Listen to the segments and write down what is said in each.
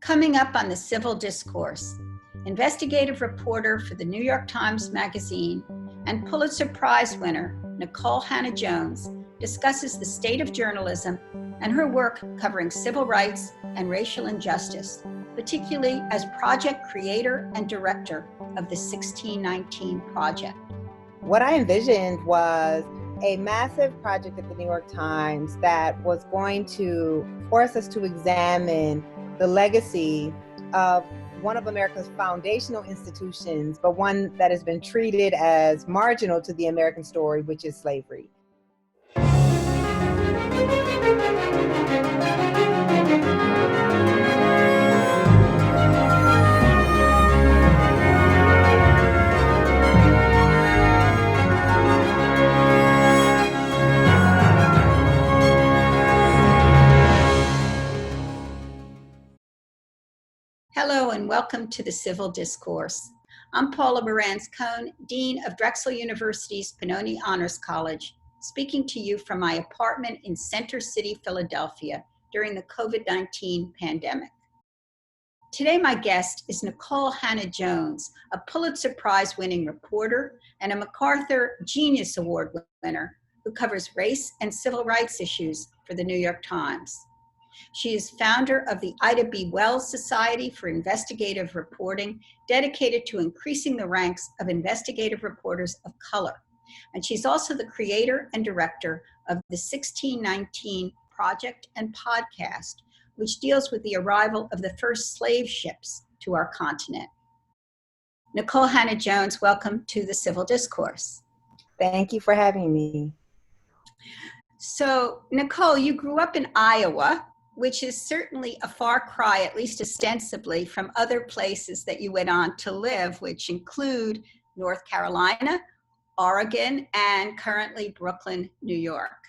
Coming up on the Civil Discourse, investigative reporter for the New York Times Magazine and Pulitzer Prize winner Nikole Hannah-Jones discusses the state of journalism and her work covering civil rights and racial injustice, particularly as project creator and director of the 1619 Project. What I envisioned was a massive project at the New York Times that was going to force us to examine the legacy of one of America's foundational institutions, but one that has been treated as marginal to the American story, which is slavery. Hello and welcome to the Civil Discourse. I'm Paula Marantz Cohen, Dean of Drexel University's Pennoni Honors College, speaking to you from my apartment in Center City, Philadelphia during the COVID-19 pandemic. Today my guest is Nikole Hannah-Jones, a Pulitzer Prize-winning reporter and a MacArthur Genius Award winner who covers race and civil rights issues for the New York Times. She is founder of the Ida B. Wells Society for Investigative Reporting, dedicated to increasing the ranks of investigative reporters of color. And she's also the creator and director of the 1619 Project and podcast, which deals with the arrival of the first slave ships to our continent. Nikole Hannah-Jones, welcome to the Civil Discourse. Thank you for having me. So, Nikole, you grew up in Iowa, which is certainly a far cry, at least ostensibly, from other places that you went on to live, which include North Carolina, Oregon, and currently Brooklyn, New York.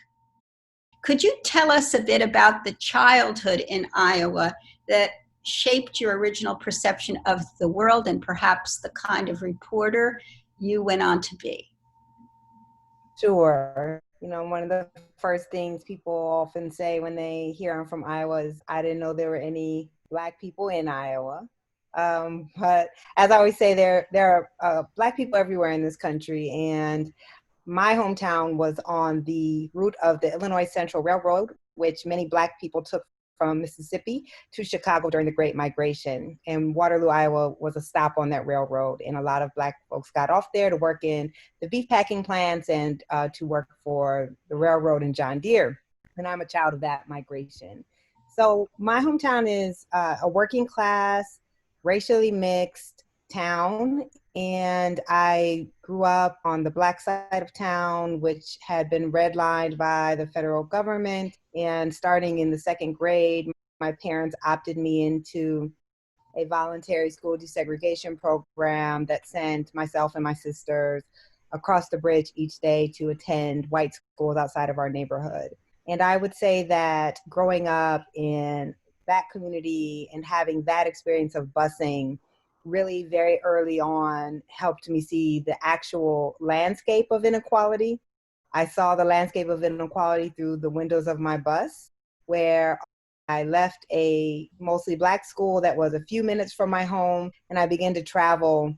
Could you tell us a bit about the childhood in Iowa that shaped your original perception of the world and perhaps the kind of reporter you went on to be? Sure. One of the first things people often say when they hear I'm from Iowa is, I didn't know there were any Black people in Iowa. But as I always say, there are Black people everywhere in this country. And my hometown was on the route of the Illinois Central Railroad, which many Black people took from Mississippi to Chicago during the Great Migration. And Waterloo, Iowa was a stop on that railroad. And a lot of Black folks got off there to work in the beef packing plants and to work for the railroad and John Deere. And I'm a child of that migration. So my hometown is a working class, racially mixed town. And I grew up on the Black side of town, which had been redlined by the federal government. And starting in the second grade, my parents opted me into a voluntary school desegregation program that sent myself and my sisters across the bridge each day to attend white schools outside of our neighborhood. And I would say that growing up in that community and having that experience of busing really very early on helped me see the actual landscape of inequality. I saw the landscape of inequality through the windows of my bus, where I left a mostly Black school that was a few minutes from my home, and I began to travel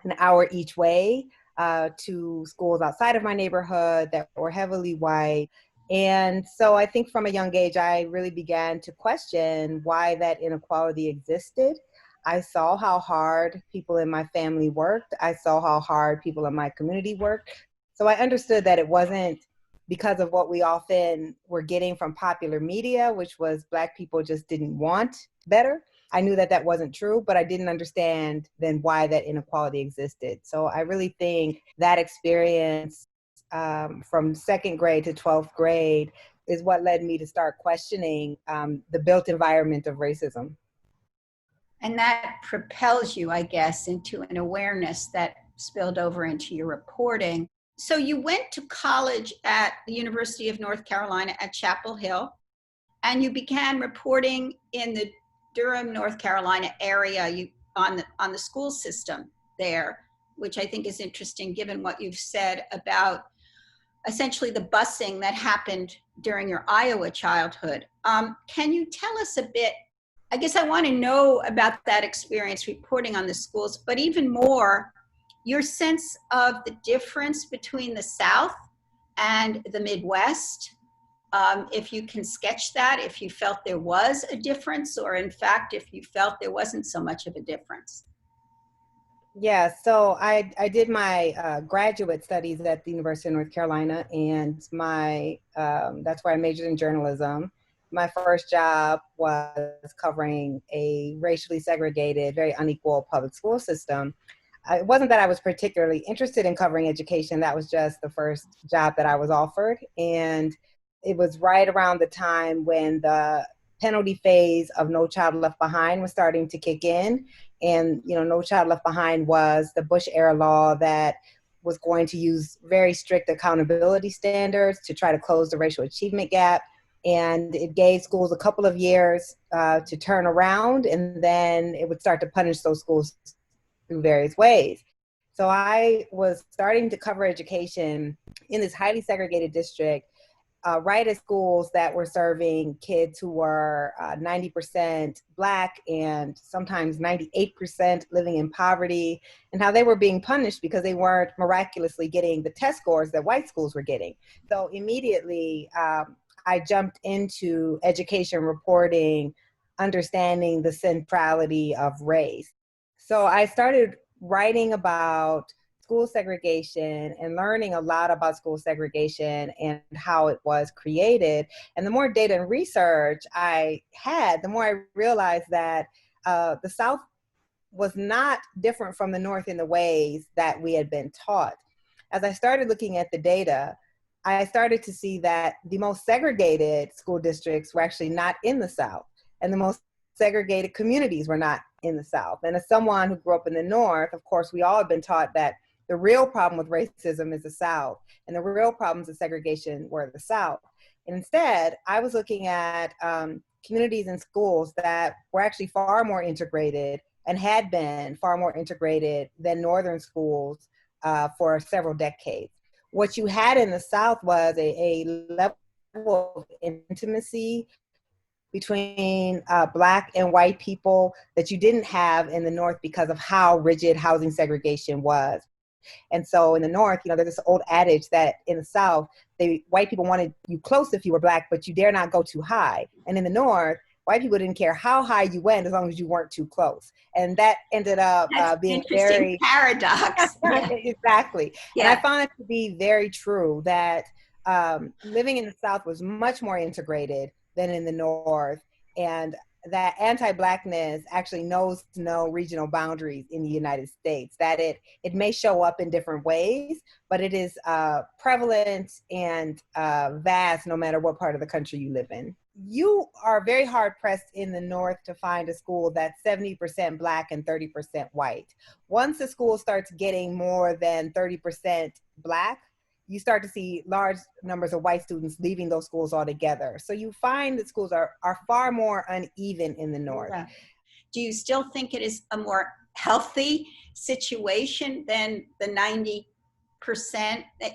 an hour each way to schools outside of my neighborhood that were heavily white. And so I think from a young age, I really began to question why that inequality existed. I saw how hard people in my family worked. I saw how hard people in my community worked. So I understood that it wasn't because of what we often were getting from popular media, which was Black people just didn't want better. I knew that that wasn't true, but I didn't understand then why that inequality existed. So I really think that experience from second grade to 12th grade is what led me to start questioning the built environment of racism. And that propels you, I guess, into an awareness that spilled over into your reporting. So you went to college at the University of North Carolina at Chapel Hill, and you began reporting in the Durham, North Carolina area on the school system there, which I think is interesting given what you've said about essentially the busing that happened during your Iowa childhood. Can you tell us a bit I guess I want to know about that experience reporting on the schools, but even more, your sense of the difference between the South and the Midwest. If you can sketch that, if you felt there was a difference, or in fact, if you felt there wasn't so much of a difference. Yeah, so I did my graduate studies at the University of North Carolina, and my that's where I majored in journalism. My first job was covering a racially segregated, very unequal public school system. It wasn't that I was particularly interested in covering education. That was just the first job that I was offered. And it was right around the time when the penalty phase of No Child Left Behind was starting to kick in. And, No Child Left Behind was the Bush era law that was going to use very strict accountability standards to try to close the racial achievement gap. And it gave schools a couple of years to turn around, and then it would start to punish those schools through various ways. So I was starting to cover education in this highly segregated district, right at schools that were serving kids who were 90% Black and sometimes 98% living in poverty, and how they were being punished because they weren't miraculously getting the test scores that white schools were getting. So immediately, I jumped into education reporting, understanding the centrality of race. So I started writing about school segregation and learning a lot about school segregation and how it was created. And the more data and research I had, the more I realized that the South was not different from the North in the ways that we had been taught. As I started looking at the data, I started to see that the most segregated school districts were actually not in the South, and the most segregated communities were not in the South. And as someone who grew up in the North, of course, we all have been taught that the real problem with racism is the South, and the real problems of segregation were the South. And instead, I was looking at communities and schools that were actually far more integrated and had been far more integrated than Northern schools for several decades. What you had in the South was a level of intimacy between Black and white people that you didn't have in the North because of how rigid housing segregation was. And so in the North, there's this old adage that in the South, white people wanted you close if you were Black, but you dare not go too high. And in the North, white people didn't care how high you went as long as you weren't too close. And that ended up being interesting paradox. Yeah. Exactly. Yeah. And I found it to be very true that living in the South was much more integrated than in the North, and that anti-Blackness actually knows no regional boundaries in the United States, that it may show up in different ways, but it is prevalent and vast no matter what part of the country you live in. You are very hard pressed in the North to find a school that's 70% Black and 30% white. Once a school starts getting more than 30% Black, you start to see large numbers of white students leaving those schools altogether. So you find that schools are far more uneven in the North. Yeah. Do you still think it is a more healthy situation than the 90%?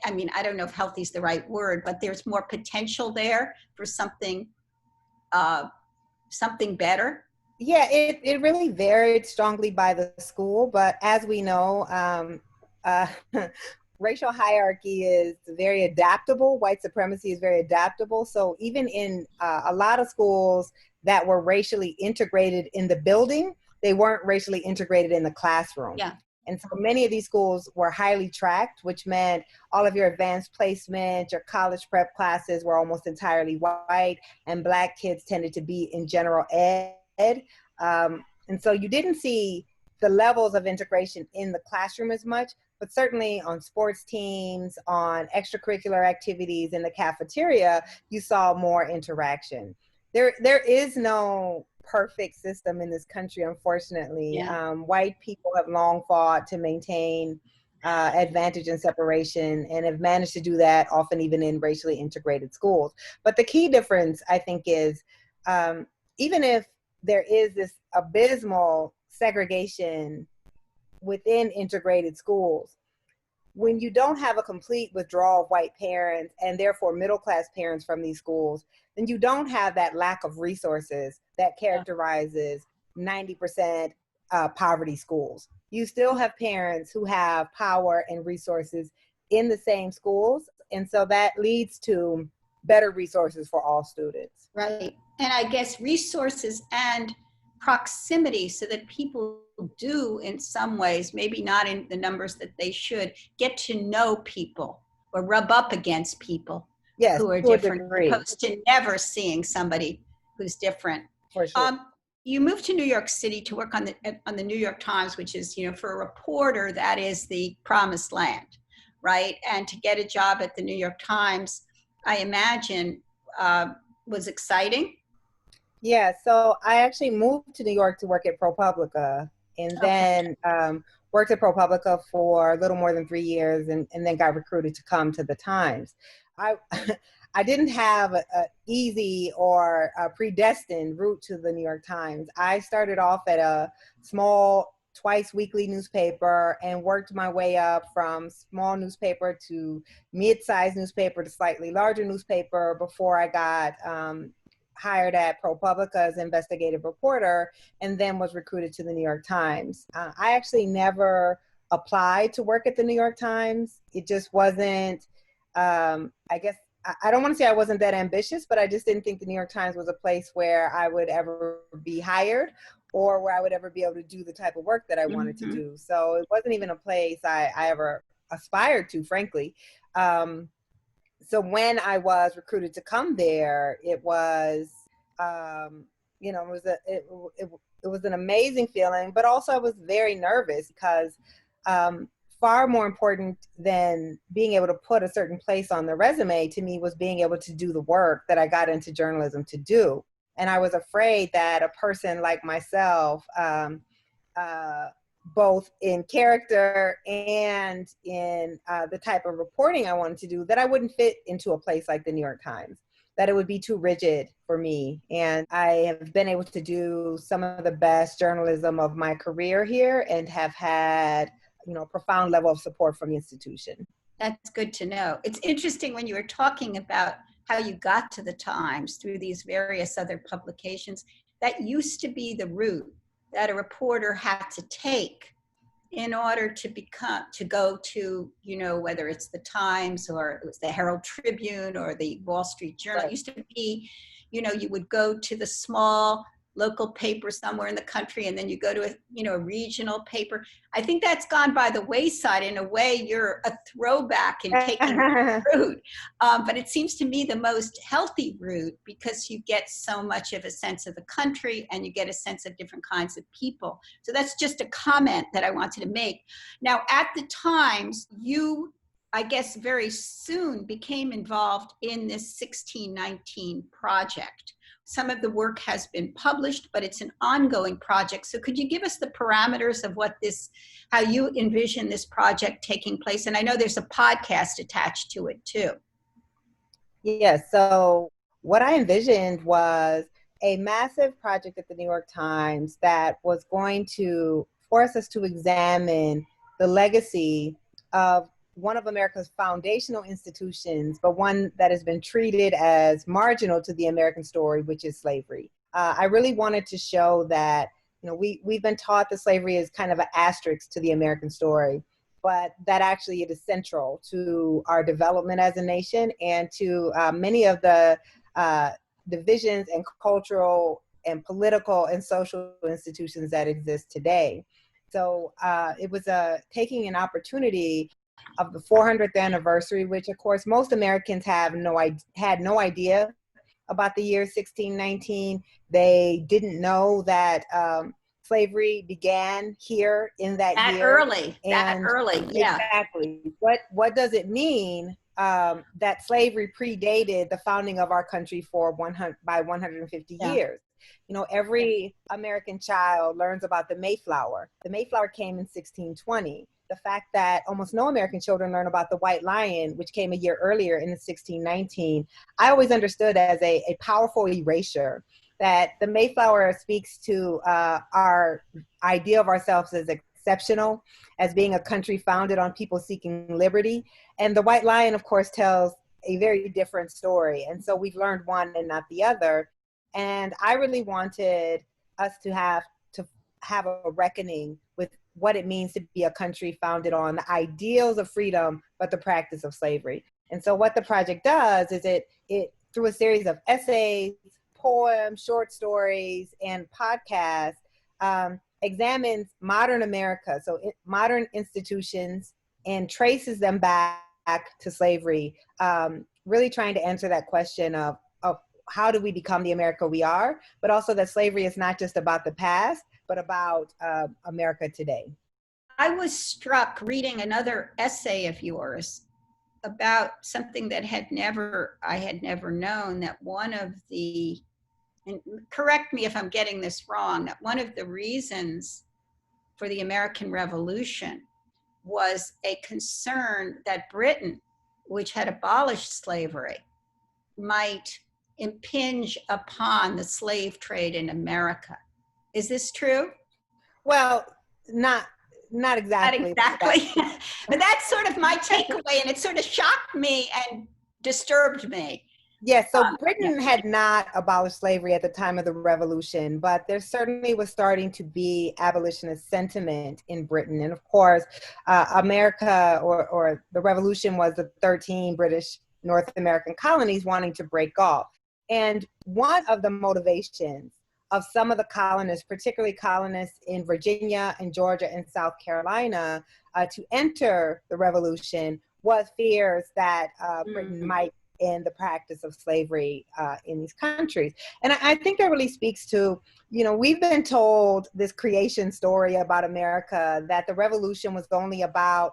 I mean, I don't know if healthy is the right word, but there's more potential there for something better? Yeah, it really varied strongly by the school, but as we know, racial hierarchy is very adaptable. White supremacy is very adaptable. So even in a lot of schools that were racially integrated in the building, they weren't racially integrated in the classroom. Yeah. And so many of these schools were highly tracked, which meant all of your advanced placement, your college prep classes were almost entirely white, and Black kids tended to be in general ed. And so you didn't see the levels of integration in the classroom as much, but certainly on sports teams, on extracurricular activities in the cafeteria, you saw more interaction. There is no perfect system in this country, unfortunately. Yeah. White people have long fought to maintain advantage and separation, and have managed to do that often even in racially integrated schools. But the key difference, I think, is even if there is this abysmal segregation within integrated schools, when you don't have a complete withdrawal of white parents and therefore middle-class parents from these schools, then you don't have that lack of resources that characterizes 90% poverty schools. You still have parents who have power and resources in the same schools. And so that leads to better resources for all students. Right. And I guess resources and proximity so that people do in some ways, maybe not in the numbers that they should, get to know people or rub up against people who are different, opposed to never seeing somebody who's different. For sure. You moved to New York City to work on the New York Times, which is, for a reporter, that is the promised land, right? And to get a job at the New York Times, I imagine, was exciting. Yeah, so I actually moved to New York to work at ProPublica, and then worked at ProPublica for a little more than 3 years, and then got recruited to come to the Times. I didn't have an easy or a predestined route to the New York Times. I started off at a small twice weekly newspaper and worked my way up from small newspaper to mid-sized newspaper to slightly larger newspaper before I got hired at ProPublica as investigative reporter, and then was recruited to the New York Times. I actually never applied to work at the New York Times. It just wasn't, I guess, I don't want to say I wasn't that ambitious, but I just didn't think the New York Times was a place where I would ever be hired or where I would ever be able to do the type of work that I wanted to do. So it wasn't even a place I ever aspired to, frankly. So when I was recruited to come there, it was, it was an amazing feeling, but also I was very nervous because far more important than being able to put a certain place on the resume to me was being able to do the work that I got into journalism to do. And I was afraid that a person like myself, both in character and in the type of reporting I wanted to do, that I wouldn't fit into a place like the New York Times, that it would be too rigid for me. And I have been able to do some of the best journalism of my career here and have had, a profound level of support from the institution. That's good to know. It's interesting when you were talking about how you got to the Times through these various other publications. That used to be the route that a reporter had to take in order to go to, whether it's the Times or it was the Herald Tribune or the Wall Street Journal. Right. It used to be, you would go to the small local paper somewhere in the country, and then you go to a regional paper. I think that's gone by the wayside. In a way, you're a throwback in taking the route. But it seems to me the most healthy route, because you get so much of a sense of the country and you get a sense of different kinds of people. So that's just a comment that I wanted to make. Now, at the Times, you, I guess, very soon became involved in this 1619 project. Some of the work has been published, but it's an ongoing project. So could you give us the parameters of how you envision this project taking place? And I know there's a podcast attached to it too. Yes, so what I envisioned was a massive project at the New York Times that was going to force us to examine the legacy of one of America's foundational institutions, but one that has been treated as marginal to the American story, which is slavery. I really wanted to show that, we've been taught that slavery is kind of an asterisk to the American story, but that actually it is central to our development as a nation and to many of the divisions and cultural and political and social institutions that exist today. So it was taking an opportunity of the 400th anniversary, which of course most Americans had no idea about the year 1619. They didn't know that slavery began here in that year. That early, yeah. Exactly. What does it mean that slavery predated the founding of our country by 150 years? Every American child learns about the Mayflower. The Mayflower came in 1620. The fact that almost no American children learn about the White Lion, which came a year earlier in 1619, I always understood as a powerful erasure, that the Mayflower speaks to our idea of ourselves as exceptional as being a country founded on people seeking liberty. And the White Lion, of course, tells a very different story. And so we've learned one and not the other. And I really wanted us to have a reckoning with what it means to be a country founded on the ideals of freedom, but the practice of slavery. And so what the project does is it through a series of essays, poems, short stories, and podcasts, examines modern America, so modern institutions, and traces them back to slavery, really trying to answer that question of how do we become the America we are, but also that slavery is not just about the past, but about America today. I was struck reading another essay of yours about something that I had never known, that one of the, and correct me if I'm getting this wrong, that one of the reasons for the American Revolution was a concern that Britain, which had abolished slavery, might impinge upon the slave trade in America. Is this true? Well, not exactly. Not exactly. But that's sort of my takeaway, and it sort of shocked me and disturbed me. Yes, so Britain had not abolished slavery at the time of the Revolution, but there certainly was starting to be abolitionist sentiment in Britain. And of course, America or the Revolution was the 13 British North American colonies wanting to break off. And one of the motivations of some of the colonists, particularly colonists in Virginia and Georgia and South Carolina, to enter the Revolution was fears that Britain might end the practice of slavery in these countries. And I think that really speaks to, we've been told this creation story about America, that the Revolution was only about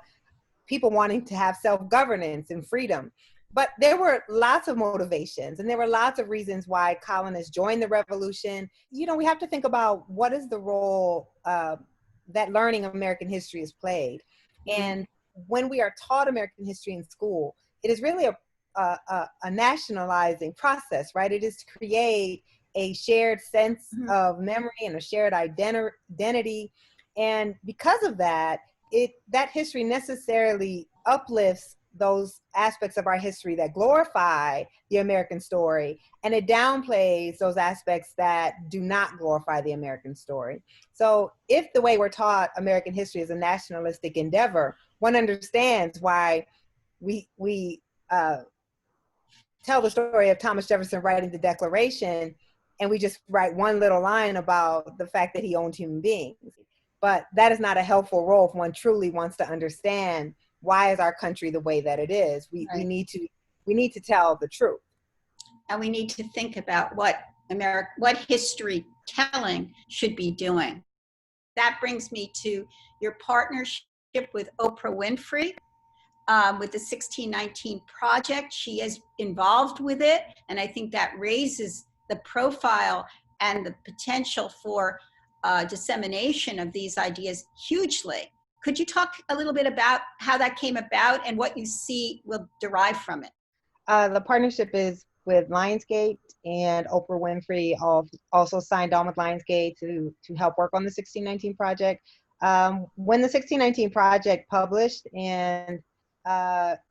people wanting to have self-governance and freedom. But there were lots of motivations, and there were lots of reasons why colonists joined the Revolution. We have to think about what is the role that learning American history has played. And when we are taught American history in school, it is really a nationalizing process, right? It is to create a shared sense of memory and a shared identity. And because of that, that history necessarily uplifts those aspects of our history that glorify the American story, and it downplays those aspects that do not glorify the American story. So if the way we're taught American history is a nationalistic endeavor, one understands why we tell the story of Thomas Jefferson writing the Declaration, and we just write one little line about the fact that he owned human beings. But that is not a helpful role if one truly wants to understand why is our country the way that it is. We need to tell the truth. And we need to think about what history telling should be doing. That brings me to your partnership with Oprah Winfrey, with the 1619 Project. She is involved with it, and I think that raises the profile and the potential for dissemination of these ideas hugely. Could you talk a little bit about how that came about and what you see will derive from it? The partnership is with Lionsgate, and Oprah Winfrey also signed on with Lionsgate to help work on the 1619 Project. When the 1619 Project published and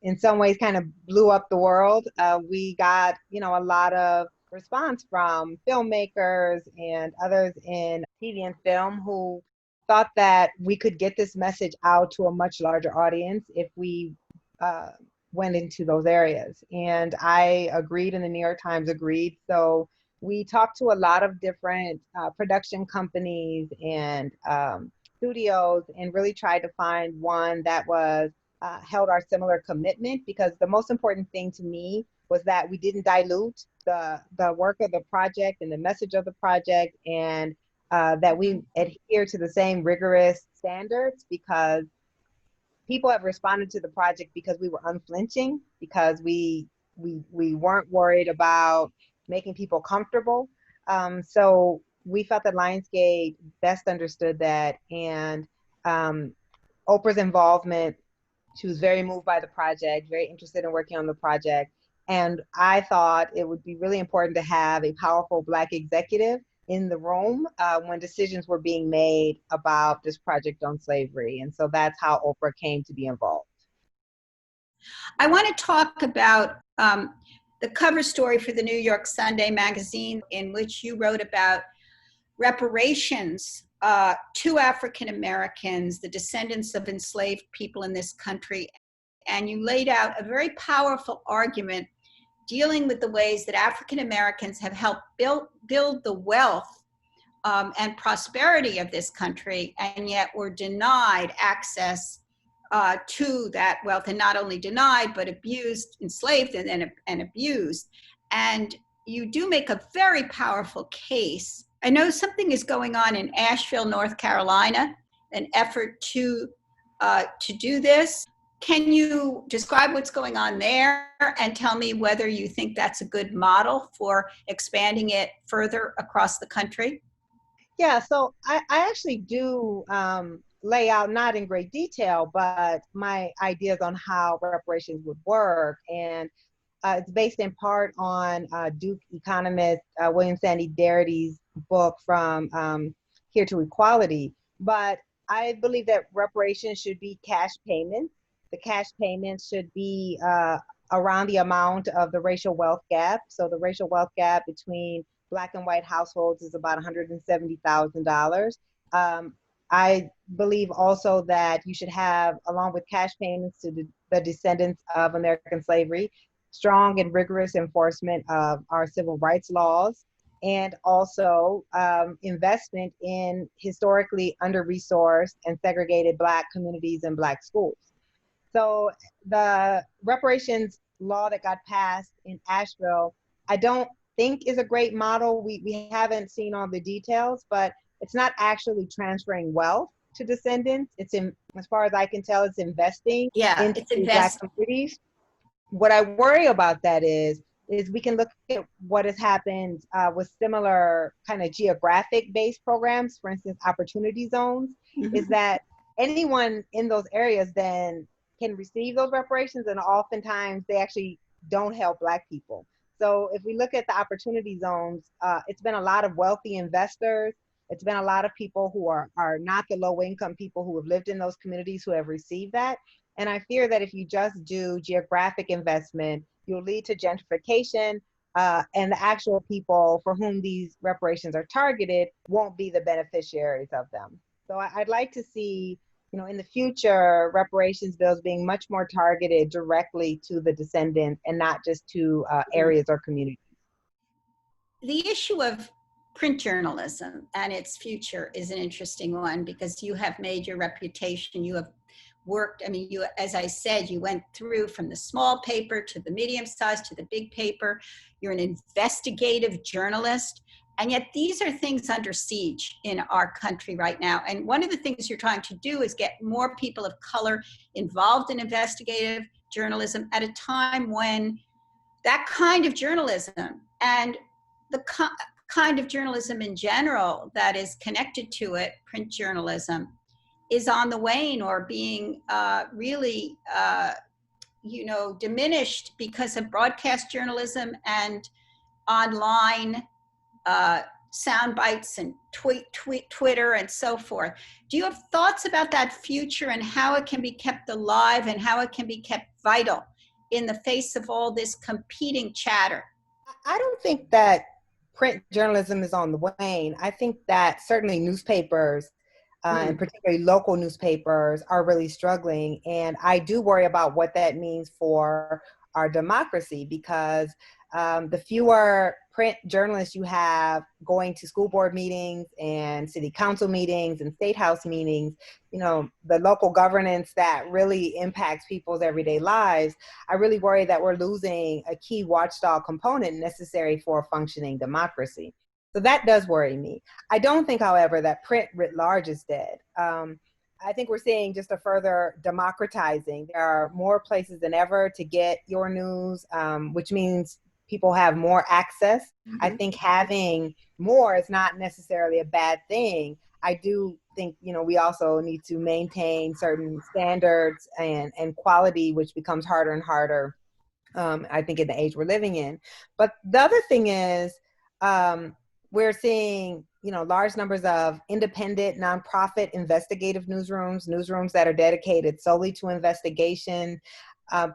in some ways kind of blew up the world, we got a lot of response from filmmakers and others in TV and film who thought that we could get this message out to a much larger audience if we went into those areas. And I agreed, and the New York Times agreed. So we talked to a lot of different production companies and studios, and really tried to find one that was held our similar commitment, because the most important thing to me was that we didn't dilute the work of the project and the message of the project, and that we adhere to the same rigorous standards, because people have responded to the project because we were unflinching, because we weren't worried about making people comfortable. So we felt that Lionsgate best understood that, and Oprah's involvement, she was very moved by the project, very interested in working on the project. And I thought it would be really important to have a powerful Black executive in the room when decisions were being made about this project on slavery. And so that's how Oprah came to be involved. I want to talk about the cover story for the New York Sunday magazine, in which you wrote about reparations to African Americans, the descendants of enslaved people in this country. And you laid out a very powerful argument dealing with the ways that African Americans have helped build the wealth and prosperity of this country, and yet were denied access to that wealth, and not only denied, but abused, enslaved, and abused. And you do make a very powerful case. I know something is going on in Asheville, North Carolina, an effort to do this. Can you describe what's going on there and tell me whether you think that's a good model for expanding it further across the country? Yeah, so I actually do lay out, not in great detail, but my ideas on how reparations would work. And it's based in part on Duke economist William Sandy Darity's book, From Here to Equality. But I believe that reparations should be cash payments. The cash payments should be around the amount of the racial wealth gap. So the racial wealth gap between Black and white households is about $170,000. I believe also that you should have, along with cash payments to the descendants of American slavery, strong and rigorous enforcement of our civil rights laws, and also investment in historically under-resourced and segregated Black communities and Black schools. So the reparations law that got passed in Asheville, I don't think is a great model. We haven't seen all the details, but it's not actually transferring wealth to descendants. It's, as far as I can tell, it's investing into Black communities. What I worry about that is we can look at what has happened with similar kind of geographic-based programs, for instance, opportunity zones, is that anyone in those areas then can receive those reparations, and oftentimes they actually don't help Black people. So if we look at the opportunity zones, it's been a lot of wealthy investors. It's been a lot of people who are not the low income people who have lived in those communities who have received that. And I fear that if you just do geographic investment, you'll lead to gentrification, and the actual people for whom these reparations are targeted won't be the beneficiaries of them. So I'd like to see, in the future, reparations bills being much more targeted directly to the descendants and not just to areas or communities. The issue of print journalism and its future is an interesting one, because you have made your reputation. You have worked, you, as I said, you went through from the small paper to the medium size to the big paper. You're an investigative journalist. And yet these are things under siege in our country right now. And one of the things you're trying to do is get more people of color involved in investigative journalism at a time when that kind of journalism and the kind of journalism in general that is connected to it, print journalism, is on the wane or being really diminished because of broadcast journalism and online sound bites and Twitter and so forth. Do you have thoughts about that future and how it can be kept alive and how it can be kept vital in the face of all this competing chatter? I don't think that print journalism is on the wane. I think that certainly newspapers, and particularly local newspapers, are really struggling. And I do worry about what that means for our democracy, because the fewer print journalists you have going to school board meetings and city council meetings and state house meetings, the local governance that really impacts people's everyday lives, I really worry that we're losing a key watchdog component necessary for a functioning democracy. So that does worry me. I don't think, however, that print writ large is dead. I think we're seeing just a further democratizing. There are more places than ever to get your news, which means people have more access. I think having more is not necessarily a bad thing. I do think, we also need to maintain certain standards and quality, which becomes harder and harder, I think, in the age we're living in. But the other thing is, we're seeing, large numbers of independent, nonprofit, investigative newsrooms that are dedicated solely to investigation.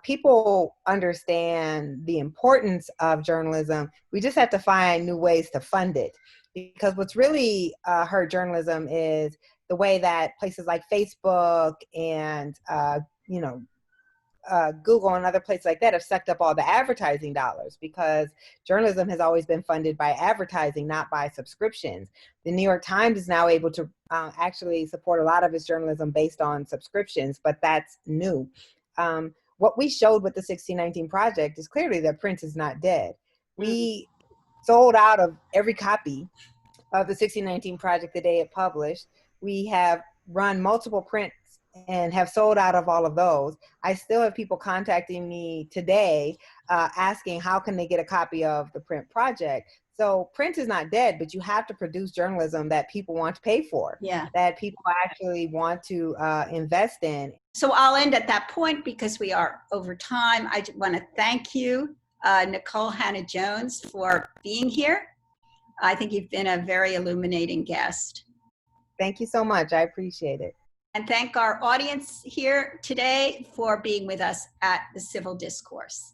People understand the importance of journalism. We just have to find new ways to fund it, because what's really hurt journalism is the way that places like Facebook and Google and other places like that have sucked up all the advertising dollars, because journalism has always been funded by advertising, not by subscriptions. The New York Times is now able to actually support a lot of its journalism based on subscriptions, but that's new. What we showed with the 1619 Project is clearly that print is not dead. We sold out of every copy of the 1619 Project the day it published. We have run multiple prints and have sold out of all of those. I still have people contacting me today asking how can they get a copy of the print project. So print is not dead, but you have to produce journalism that people want to pay for, that people actually want to invest in. So I'll end at that point because we are over time. I want to thank you, Nikole Hannah-Jones, for being here. I think you've been a very illuminating guest. Thank you so much. I appreciate it. And thank our audience here today for being with us at the Civil Discourse.